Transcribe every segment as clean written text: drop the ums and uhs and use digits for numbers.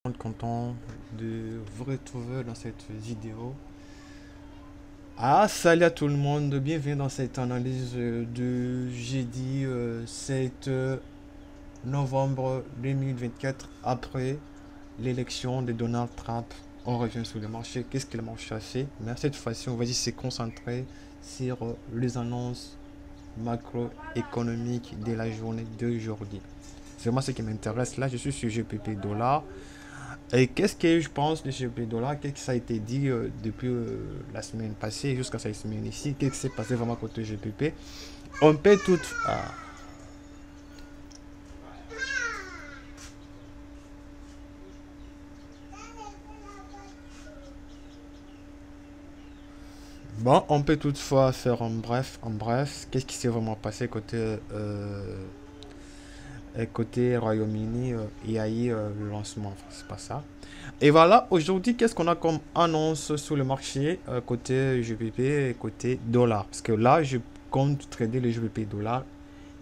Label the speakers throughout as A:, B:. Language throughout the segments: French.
A: Content de vous retrouver dans cette vidéo. Ah, salut à tout le monde, bienvenue dans cette analyse de jeudi 7 novembre 2024 après l'élection de Donald Trump. On revient sur le marché. Qu'est-ce que le marché a fait? Mais cette fois-ci, on va se concentrer sur les annonces macroéconomiques de la journée d'aujourd'hui. C'est moi ce qui m'intéresse. Là, je suis sur GPP dollar. Et qu'est-ce que je pense de ce dollar? Qu'est-ce que ça a été dit depuis la semaine passée jusqu'à cette semaine ici? Qu'est-ce qui s'est passé vraiment côté GPP? On peut tout. Bon, on peut toutefois faire en bref, qu'est-ce qui s'est vraiment passé côté Royaume-Uni? Il y a eu le lancement, enfin, c'est pas ça. Et voilà, aujourd'hui, qu'est-ce qu'on a comme annonce sur le marché côté GBP et côté dollar? Parce que là, je compte trader le GBP dollar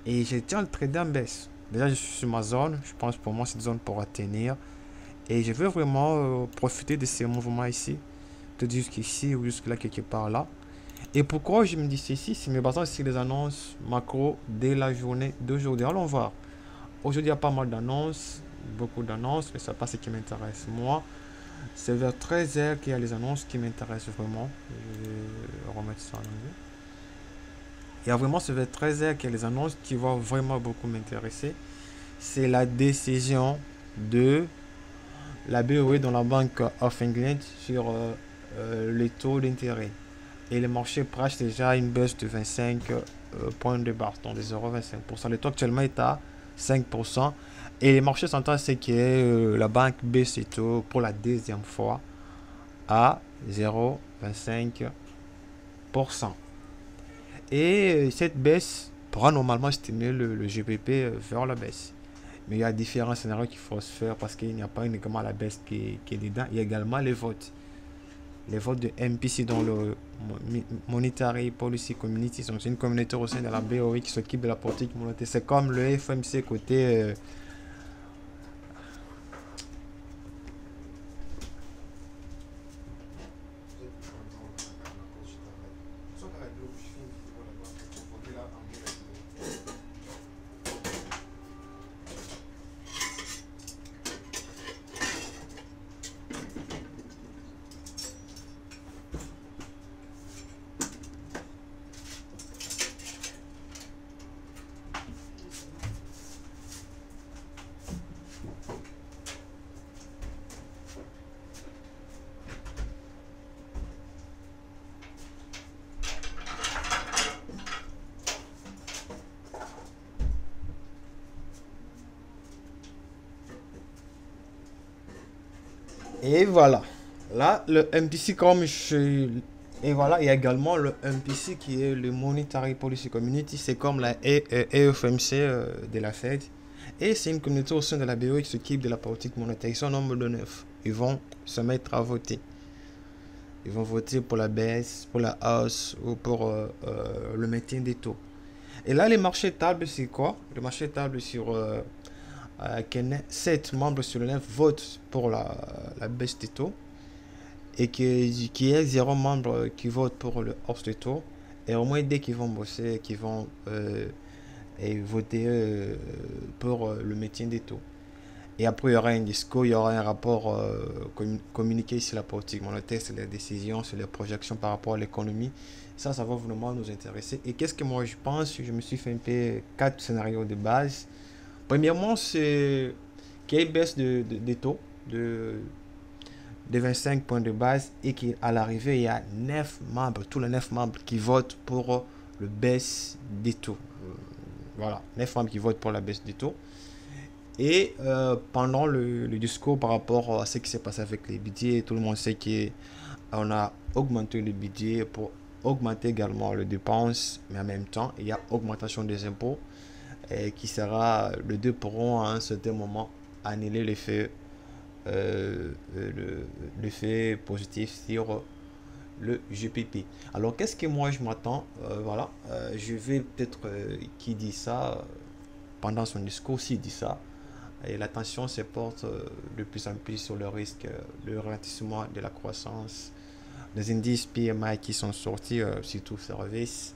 A: et je tiens à le trader en baisse. Déjà, je suis sur ma zone. Je pense pour moi, cette zone pourra tenir. Et je veux vraiment profiter de ces mouvements ici. Peut-être jusqu'ici ou jusque-là, quelque part là. Et pourquoi je me dis ceci? C'est me basant sur les annonces macro dès la journée d'aujourd'hui. Allons voir. Aujourd'hui, il y a pas mal d'annonces. Beaucoup d'annonces, mais ce n'est pas ce qui m'intéresse. Moi, c'est vers 13h qu'il y a les annonces qui m'intéressent vraiment. Je vais remettre ça en anglais. Il y a vraiment, c'est vers 13h qu'il y a les annonces qui vont vraiment beaucoup m'intéresser. C'est la décision de la BOE dans la Banque of England sur les taux d'intérêt. Et le marché prêche déjà une baisse de 25 points de base, donc de 0,25%. Le taux actuellement est à 5%. Et les marchés s'entendent c'est que la banque baisse ses taux pour la deuxième fois à 0,25%. Et cette baisse pourra normalement stimuler le GBP vers la baisse. Mais il y a différents scénarios qu'il faut se faire parce qu'il n'y a pas uniquement la baisse qui est dedans, il y a également les votes. Les votes de MPC dans le Monetary Policy Community, c'est une communauté au sein de la BOE qui s'occupe de la politique monétaire. C'est comme le FMC côté et voilà. Là, le MPC comme je... Et voilà, il y a également le MPC qui est le Monetary Policy Community. C'est comme la EFMC de la Fed. Et c'est une communauté au sein de la BOE qui s'occupe de la politique monétaire. Ils sont au nombre de 9. Ils vont se mettre à voter. Ils vont voter pour la baisse, pour la hausse ou pour le maintien des taux. Et là, les marchés tablent sur quoi? Le marché table sur que 7 membres sur le 9 votent pour la baisse des taux et qu'il y ait 0 membres qui votent pour le hausse des taux. Et au moins dès qu'ils vont bosser, qu'ils vont voter pour le maintien des taux. Et après, il y aura un discours, il y aura un rapport communiqué sur la politique monétaire, sur les décisions, sur les projections par rapport à l'économie. Ça va vraiment nous intéresser. Et qu'est-ce que moi je pense? Je me suis fait un peu 4 scénarios de base. Premièrement, c'est qu'il y ait une baisse des taux de 25 points de base et qu'à l'arrivée, il y a 9 membres, tous les 9 membres qui votent pour le baisse des taux. Voilà, 9 membres qui votent pour la baisse des taux. Et pendant le discours par rapport à ce qui s'est passé avec les budgets, tout le monde sait qu'on a augmenté le budget pour augmenter également les dépenses, mais en même temps, il y a augmentation des impôts qui sera, les deux pourront à un certain moment annuler l'effet positif sur le GPP. Alors qu'est-ce que moi je m'attends? Voilà, je vais peut-être qui dit ça pendant son discours, s'il dit ça, Et l'attention se porte de plus en plus sur le risque de ralentissement de la croissance. Les indices PMI qui sont sortis, surtout services,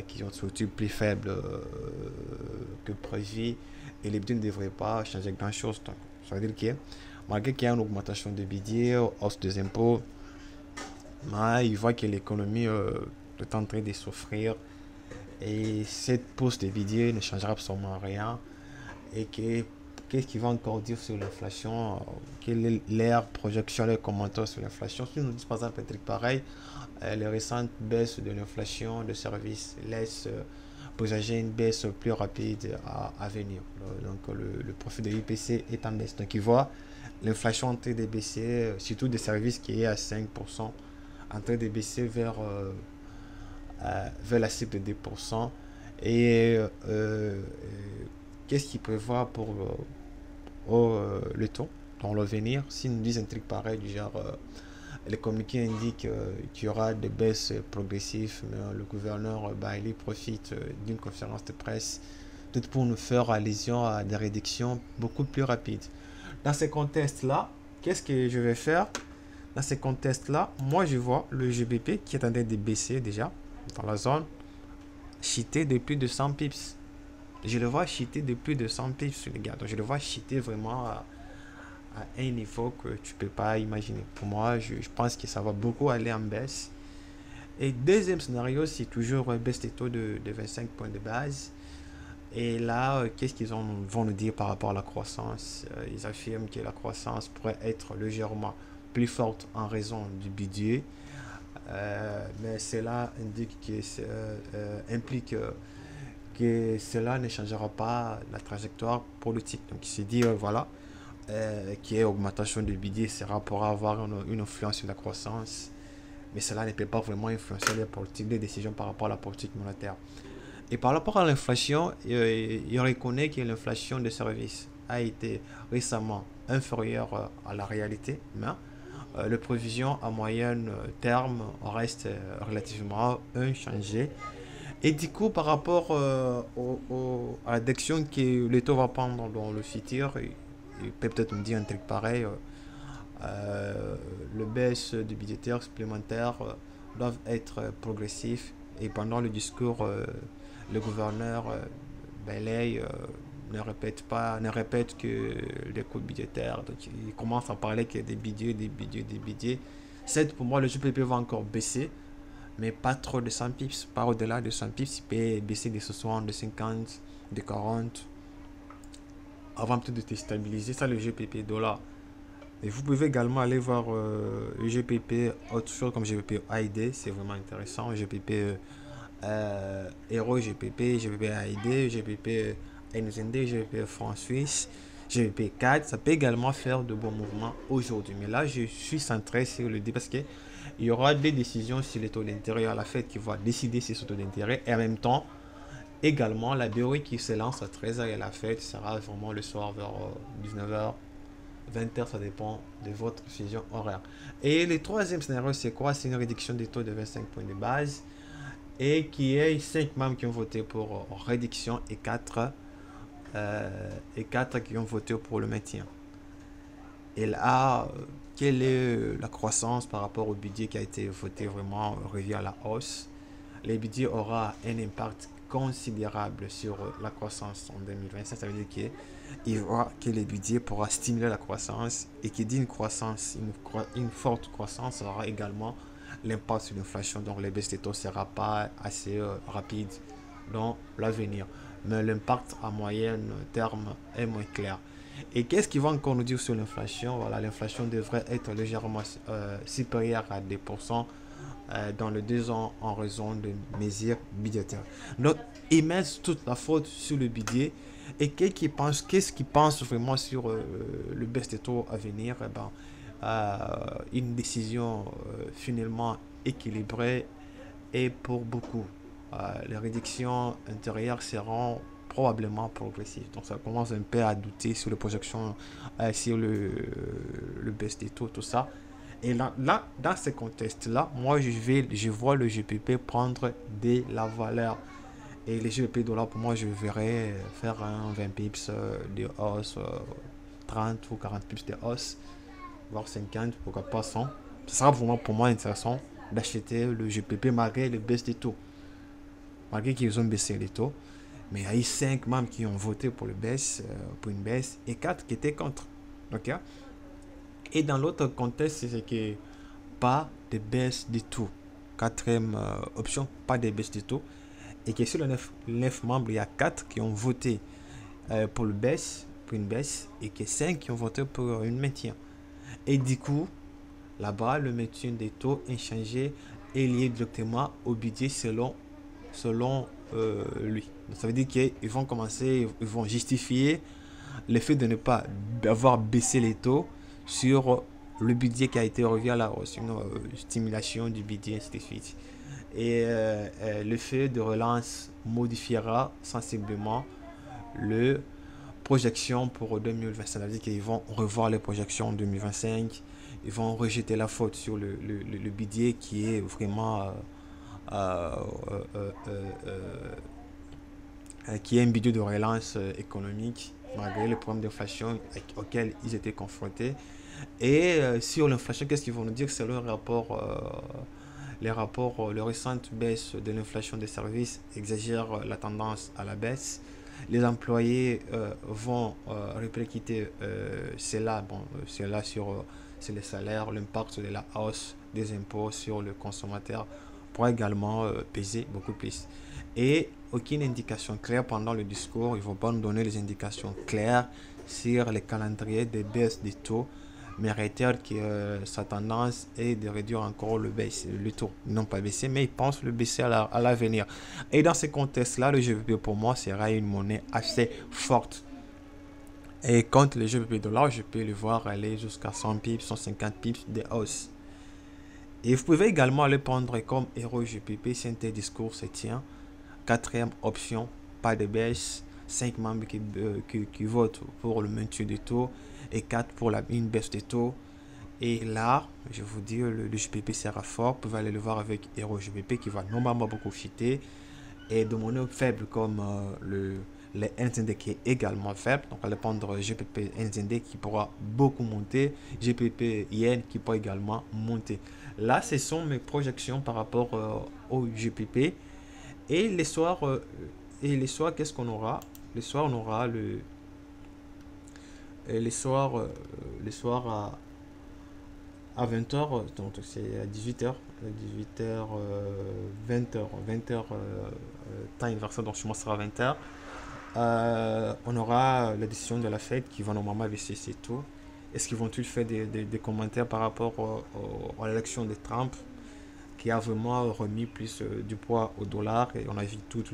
A: qui ont sorti plus faibles que prévu. Et les budgets ne devraient pas changer grand-chose. Donc, ça veut dire que malgré qu'il y a une augmentation de budget, hausse des impôts, mais il voit que l'économie est en train de souffrir. Et cette pause de budget ne changera absolument rien. Et que qu'est-ce qu'il va encore dire sur l'inflation, quelle est leur projection, leurs commentaires sur l'inflation. Si nous disons par exemple un truc pareil, les récentes baisses de l'inflation de services laissent présager une baisse plus rapide à venir. Donc le profil de l'IPC est en baisse. Donc il voit l'inflation en train de baisser, surtout des services qui est à 5%, en train de baisser vers la cible de 2%. Et qu'est-ce qu'il prévoit pour le taux dans l'avenir? Si nous disons un truc pareil du genre les communiqués indiquent qu'il y aura des baisses progressives, mais le gouverneur il profite d'une conférence de presse tout pour nous faire allusion à des réductions beaucoup plus rapides. Dans ces contextes-là, qu'est-ce que je vais faire? Dans ces contextes-là, moi je vois le GBP qui est en train de baisser déjà dans la zone, chuter de plus de 100 pips. Je le vois chuter de plus de 100 pips, les gars. Donc je le vois chuter vraiment à un niveau que tu peux pas imaginer. Pour moi, je pense que ça va beaucoup aller en baisse. Et deuxième scénario, c'est toujours une baisse des taux de 25 points de base. Et là, qu'est-ce qu'ils vont nous dire par rapport à la croissance? Ils affirment que la croissance pourrait être légèrement plus forte en raison du budget. Mais cela indique que implique cela ne changera pas la trajectoire politique. Donc, il s'est dit, voilà, qui est augmentation de budget, sera pour avoir une influence sur la croissance, mais cela ne peut pas vraiment influencer les politiques, les décisions par rapport à la politique monétaire. Et par rapport à l'inflation, il reconnaît que l'inflation des services a été récemment inférieure à la réalité, mais les prévisions à moyen terme restent relativement inchangées. Et du coup, par rapport à la direction que l'État va prendre dans le futur, il peut peut-être me dire un truc pareil. Le baisse du budgétaire supplémentaire doivent être progressifs. Et pendant le discours, le gouverneur Bailey ne répète que les coûts budgétaires. Donc, il commence à parler que des budgets, des budgets, des budgets. Certes, pour moi, le GPP va encore baisser, mais pas trop de 100 pips. Pas au-delà de 100 pips, il peut baisser de 60, de 50, de 40, avant peut-être de stabiliser. Ça, le GPP dollar. Et vous pouvez également aller voir le GPP, autre chose comme GPP AID, c'est vraiment intéressant. GPP Euro, GPP, GPP AID, GPP NZD, GPP franc suisse, GPP 4. Ça peut également faire de bons mouvements aujourd'hui. Mais là, je suis centré sur le D parce que il y aura des décisions sur les taux d'intérêt à la Fed qui va décider sur ce taux d'intérêt. Et en même temps, également, la BOE qui se lance à 13h et la Fed sera vraiment le soir vers 19h. 20h, ça dépend de votre fusion horaire. Et le troisième scénario, c'est quoi? C'est une réduction des taux de 25 points de base. Et qui est 5 membres qui ont voté pour réduction et 4 qui ont voté pour le maintien. Et là, quelle est la croissance par rapport au budget qui a été voté vraiment revient à la hausse? Le budget aura un impact considérable sur la croissance en 2025. Ça veut dire qu'il voit que le budget pourra stimuler la croissance et qui dit une croissance, une forte croissance aura également l'impact sur l'inflation. Donc les baisses des taux ne sera pas assez rapide dans l'avenir. Mais l'impact à moyen terme est moins clair. Et qu'est-ce qu'ils vont encore nous dire sur l'inflation? Voilà, l'inflation devrait être légèrement supérieure à 2% dans les 2 ans en raison de mesures budgétaires. Donc, ils mettent toute la faute sur le budget. Et qu'est-ce qu'ils pensent vraiment sur le baisse des taux à venir? Eh ben, une décision finalement équilibrée et pour beaucoup. Les réductions intérieures seront probablement progressives. Donc ça commence un peu à douter sur les projections, sur le baisse des taux, tout ça. Et là, dans ce contexte-là, moi, je vois le GPP prendre de la valeur. Et les GBP dollars, pour moi, je verrais faire un 20 pips de hausse, 30 ou 40 pips de hausse, voire 50, pourquoi pas 100. Ce sera vraiment pour moi intéressant d'acheter le GPP malgré les baisses des taux. Malgré qu'ils ont baissé les taux. Mais il y a eu 5 membres qui ont voté pour, pour une baisse et 4 qui étaient contre. Ok. Et dans l'autre contexte, c'est que pas de baisse du tout. Quatrième option, pas de baisse du tout. Et que sur les 9 membres, il y a 4 qui ont voté pour, pour une baisse et que 5 qui ont voté pour une maintien. Et du coup, là-bas, le maintien des taux inchangés est lié directement au budget selon lui. Donc, ça veut dire qu'ils vont commencer, ils vont justifier le fait de ne pas avoir baissé les taux sur le budget qui a été revu à la hausse, une stimulation du budget, ainsi de suite. Et le fait de relance modifiera sensiblement le projection pour 2025. Ça veut dire qu'ils vont revoir les projections en 2025. Ils vont rejeter la faute sur le budget qui est vraiment qui est un budget de relance économique malgré les problèmes d'inflation auxquels ils étaient confrontés. Et sur l'inflation, qu'est-ce qu'ils vont nous dire? C'est le rapport, les récentes baisses de l'inflation des services exagèrent la tendance à la baisse. Les employés vont répercuter cela, cela sur les salaires, l'impact de la hausse des impôts sur le consommateur pourra également peser beaucoup plus. Et aucune indication claire pendant le discours, ils ne vont pas nous donner les indications claires sur les calendriers des baisses des taux, mais réitère que sa tendance est de réduire encore le taux. Ils n'ont pas baissé, mais ils pensent le baisser à l'avenir. Et dans ce contexte-là, le GBP pour moi sera une monnaie assez forte. Et contre le GBP dollar, je peux le voir aller jusqu'à 100 pips, 150 pips de hausse. Et vous pouvez également le prendre comme héros GBP si un tel discours se tient. Quatrième option, pas de baisse. 5 membres qui votent pour le maintien des taux et 4 pour une baisse des taux. Et là, je vous dis, le GBP sera fort. Vous pouvez aller le voir avec Hero GBP qui va normalement beaucoup fitter. Et de monnaie faible comme les NZD qui est également faible. Donc, on va prendre GBP NZD qui pourra beaucoup monter. GBP Yen qui pourra également monter. Là, ce sont mes projections par rapport au GBP. Et les soirs, qu'est-ce qu'on aura? Les soirs, on aura les soirs à 20h, donc c'est à 18h, 18h, 20h, 20h, temps universel, donc chez moi sera 20h. On aura la décision de la Fed qui va normalement baisser ses taux. Est-ce qu'ils vont-ils faire des commentaires par rapport à l'élection de Trump qui a vraiment remis plus du poids au dollar? Et on a vu tous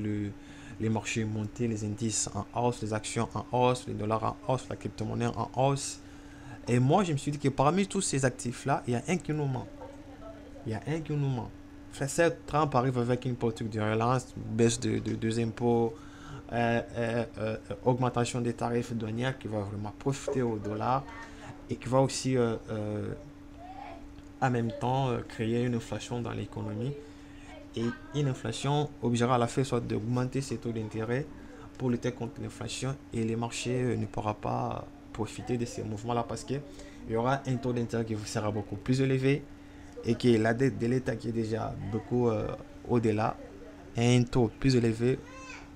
A: les marchés monter, les indices en hausse, les actions en hausse, les dollars en hausse, la crypto-monnaie en hausse. Et moi, je me suis dit que parmi tous ces actifs-là, il y a un qui nous ment. Il y a un qui nous ment. Trump arrive avec une politique de relance, baisse de impôts, augmentation des tarifs douaniers qui va vraiment profiter au dollar et qui va aussi en même temps créer une inflation dans l'économie. Et une inflation obligera la Fed soit d'augmenter ses taux d'intérêt pour lutter contre l'inflation et les marchés ne pourront pas profiter de ces mouvements-là parce qu'il y aura un taux d'intérêt qui sera beaucoup plus élevé et que la dette de l'État qui est déjà beaucoup au-delà et un taux plus élevé,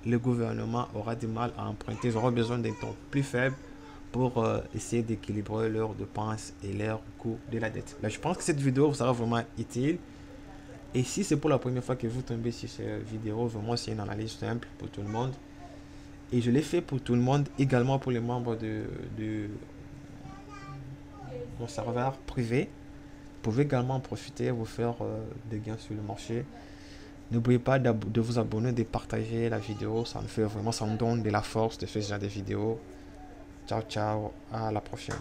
A: le gouvernement aura du mal à emprunter. Ils auront besoin d'un taux plus faible pour essayer d'équilibrer leurs dépenses et leur coût de la dette. Là, je pense que cette vidéo vous sera vraiment utile. Et si c'est pour la première fois que vous tombez sur cette vidéo, vraiment c'est une analyse simple pour tout le monde. Et je l'ai fait pour tout le monde, également pour les membres de mon serveur privé. Vous pouvez également en profiter, vous faire des gains sur le marché. N'oubliez pas de vous abonner, de partager la vidéo. Ça me fait vraiment, ça me donne de la force de faire ce genre de vidéos. Ciao, ciao, à la prochaine.